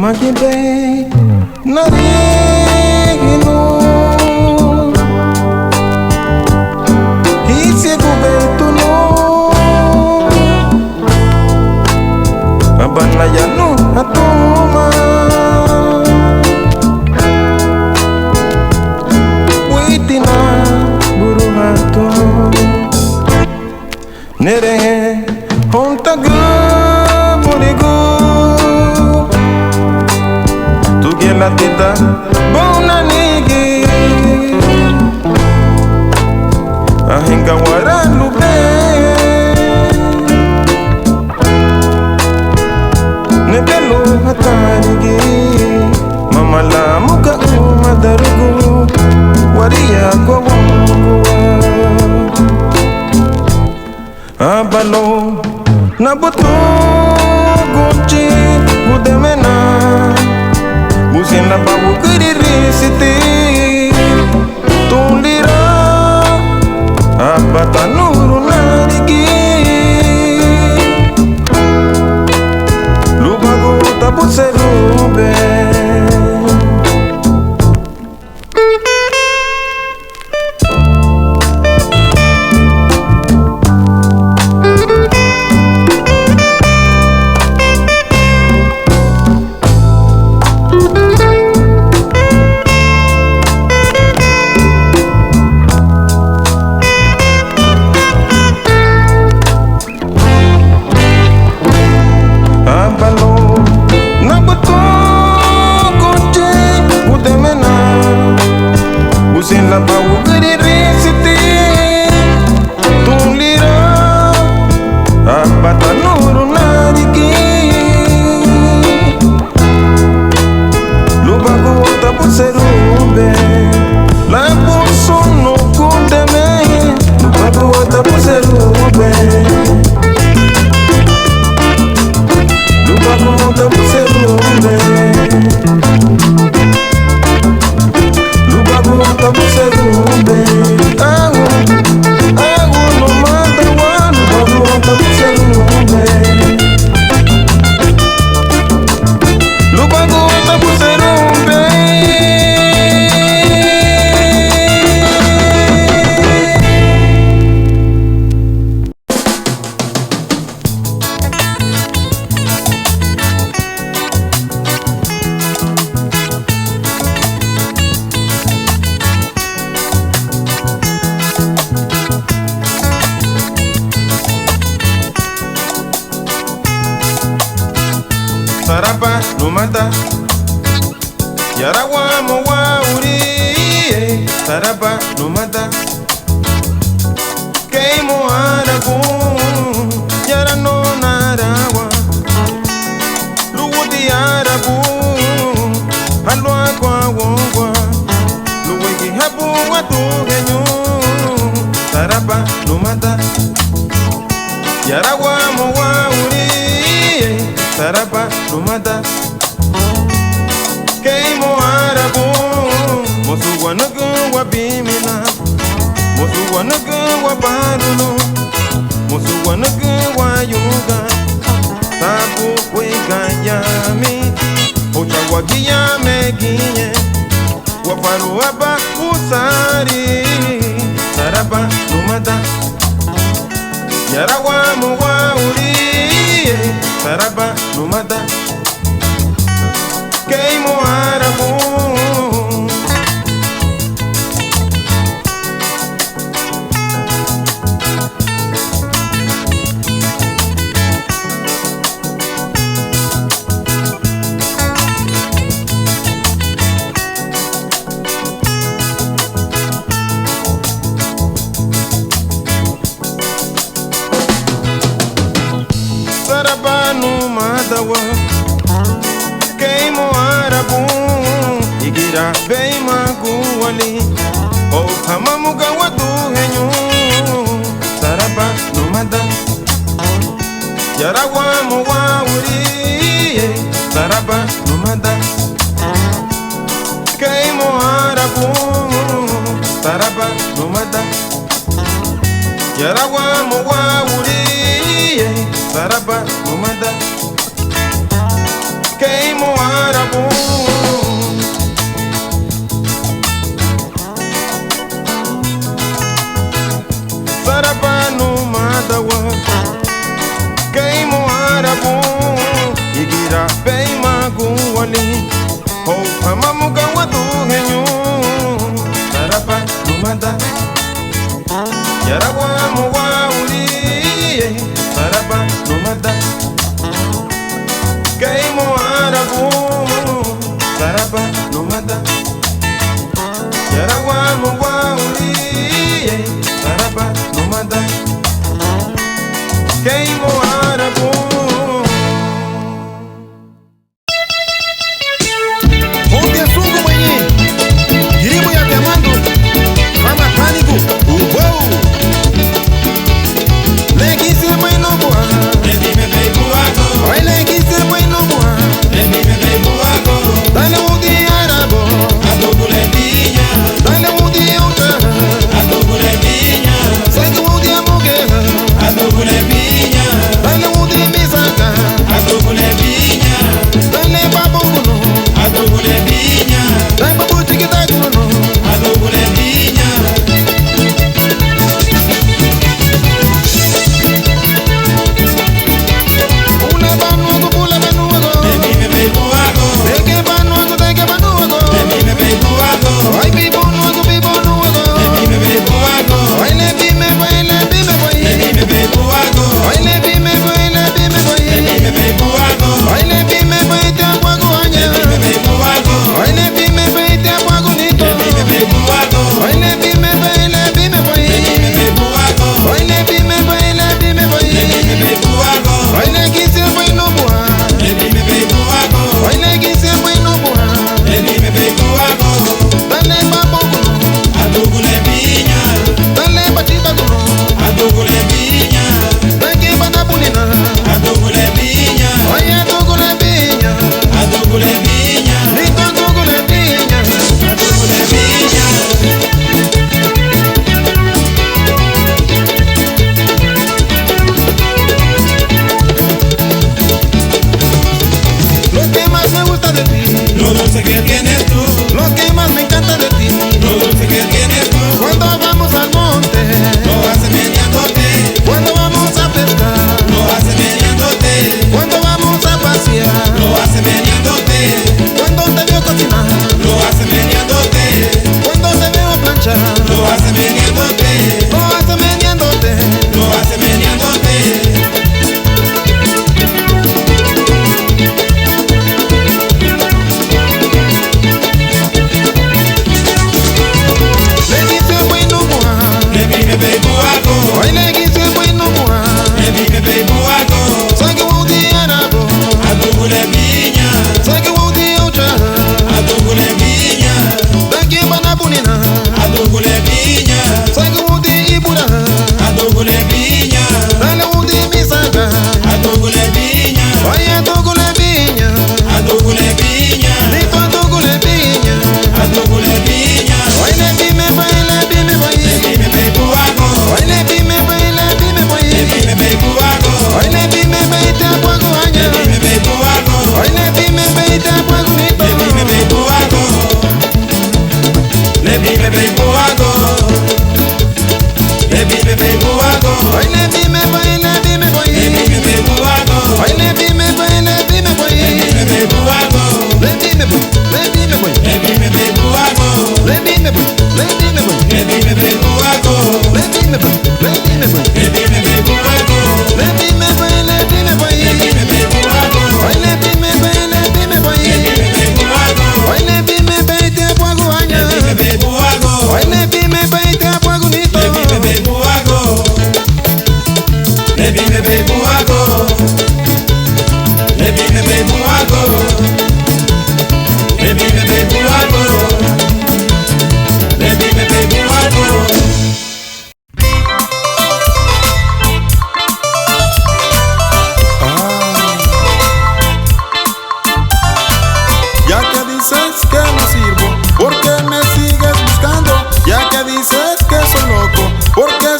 Magibay narigino Isi kubento no Abanayano atuma Witina buru hato Nere hontagu murigu La teta bona nigi Ahinga waran lube Nebelo hatanigi Mamala muka umadarugu Waria kwa wangua Abalo nabutu guci Udemena Busin la bawu kiririsiti Tulira Abata nuru narigi Lubago tabu serube La bawu kiririsiti Tulira Abata nuru narigi Lubago tabu serube Lampu sono kundeme Lubago tabu serube Lubago tabu serube Tabu serube, agu no mata wanu, tabu serube. Lubago tabu serube. Sarapa no mata Yarawa mo wa uri Sarapa no mata Keimo arabu Yara no narawa Luwudi arabu Halwa kwa wongwa Luwegi habu watu genyo Sarapa no mata Yarawa mo wa uri Sarapa lumada Keimo arabu Mosu wanugu wa bimina Mosu wanugu wa barulu Mosu wanugu wa yuga Tabu kwega yami Ocha wagia meginye Wafaru aba usari Sarapa lumada Yarawa mo wa uri Sarapa lumada Keimo arabu Keimo arabu Igira bem maguali O hamamuga watu henyu Sarapa lumada Yarawa mo wa uri Sarapa lumada Keimo arabu Sarapa lumada Yarawa mo wa uri Sarapa lumada Keimo arabu manda. Yaragua muwauli, baraba no manda. Kaimo arabu, baraba no manda. Yaragua muwauli, baraba no manda. Kaimo arabu.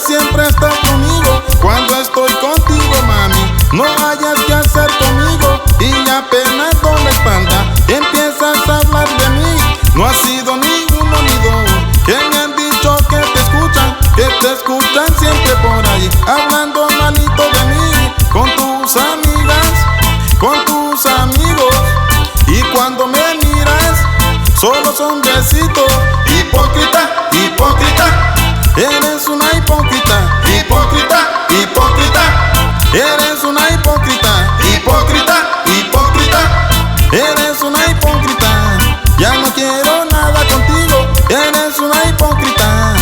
Siempre estás conmigo cuando estoy contigo, mami. No hayas que hacer conmigo y apenas con la espalda empiezas a hablar de mí. No ha sido ni uno ni dos que me han dicho que te escuchan siempre por ahí, hablando malito de mí con tus amigas, con tus amigos. Y cuando me miras solo son besitos. Hipócrita, hipócrita. hipócrita, hipócrita, hipócrita. Eres una hipócrita, hipócrita, hipócrita. Eres una hipócrita. Ya no quiero nada contigo. Eres una hipócrita.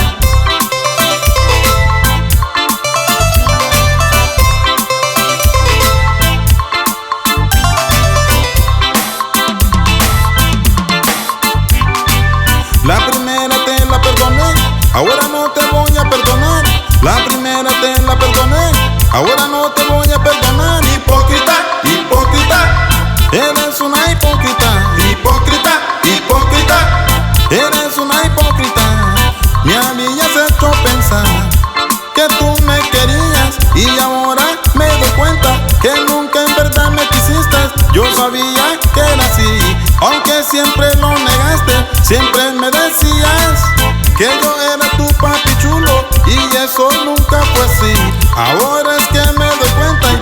La primera te la perdoné, ahora no te voy a perdonar. La primera te la perdoné, ahora no te voy a perdonar. Hipócrita, hipócrita. Eres una hipócrita, hipócrita, hipócrita. Eres una hipócrita. Me habías hecho pensar que tú me querías y ahora me doy cuenta que nunca en verdad me quisiste. Yo sabía que era así, aunque siempre lo negaste. Siempre me decías que yo era tu papi chulo y eso nunca fue así. Ahora es que me doy cuenta y